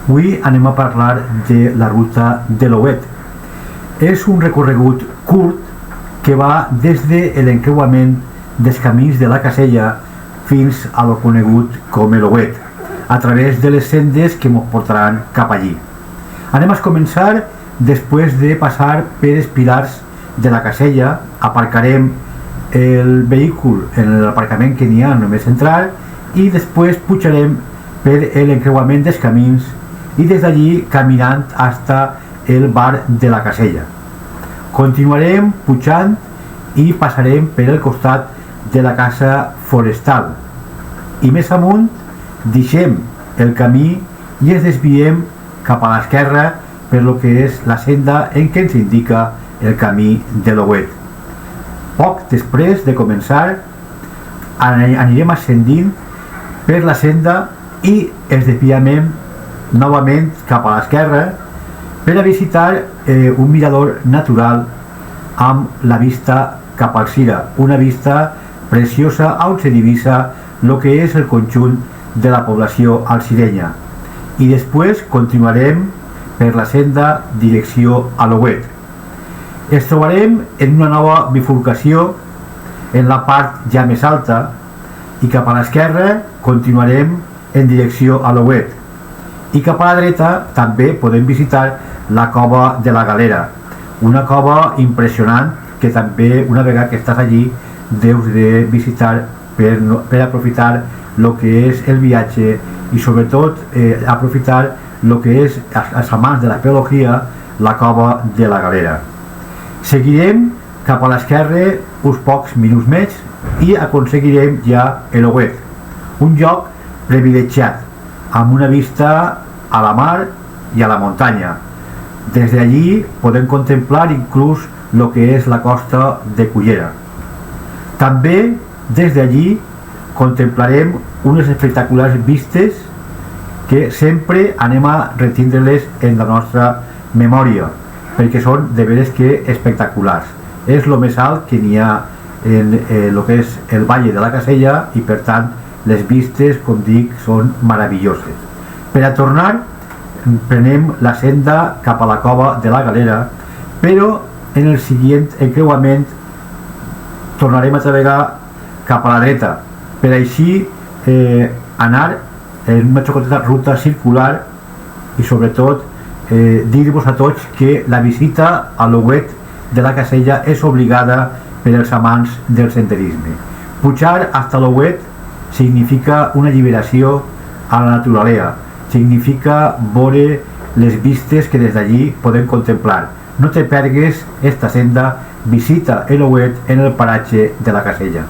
Avui anem a parlar de la ruta de l'Ouet. És un recorregut curt que va des de l'encreuament dels camins de la Casella fins a lo conegut com l'Ouet, a través de les sendes que ens portaran cap allí. Anem a començar després de passar per els pilars de la Casella, aparcarem el vehícul en l'aparcament que n'hi ha només entrar i després pujarem per l'encreuament dels camins i des d'allí caminant fins el bar de la Casella. Continuarem pujant i passarem per el costat de la casa forestal i més amunt deixem el camí i ens desviem cap a l'esquerra per lo que és la senda en què ens indica el camí de l'Ouet. Poc després de començar anirem ascendint per la senda i ens desviem novament cap a l'esquerra per a visitar un mirador natural amb la vista cap al Sira, una vista preciosa on se divisa el que és el conjunt de la població alcirenya. I després continuarem per la senda direcció a l'Ouet. Ens trobarem en una nova bifurcació en la part ja més alta i cap a l'esquerra continuarem en direcció a l'Ouet. I cap a la dreta també podem visitar la cova de la Galera, una cova impressionant que també una vegada que estàs allí deus de visitar per aprofitar el que és el viatge i sobretot aprofitar el que és els amants de l'arqueologia, la cova de la Galera. Seguirem cap a l'esquerra uns pocs minuts més i aconseguirem ja l'Ouet, un lloc privilegiat amb una vista a la mar i a la muntanya. Des d'allí podem contemplar inclús el que és la costa de Cullera. També des d'allí contemplarem unes espectaculars vistes que sempre anem a retindre-les en la nostra memòria perquè són de veres que espectaculars. És el més alt que n'hi ha en el que és el Valle de la Casella i per tant les vistes, com dic, són meravelloses. Per a tornar prenem la senda cap a la cova de la Galera, però en el següent encreuament tornarem a navegar cap a la dreta per així anar en una xocoteta ruta circular i sobretot dir-vos a tots que la visita a l'Ouet de la Casella és obligada per als amants del senderisme. Pujar fins a l'Ouet significa una alliberació a la naturalesa, significa veure les vistes que des d'allí podem contemplar. No te pergues esta senda, visita l'Ouet en el paratge de la Casella.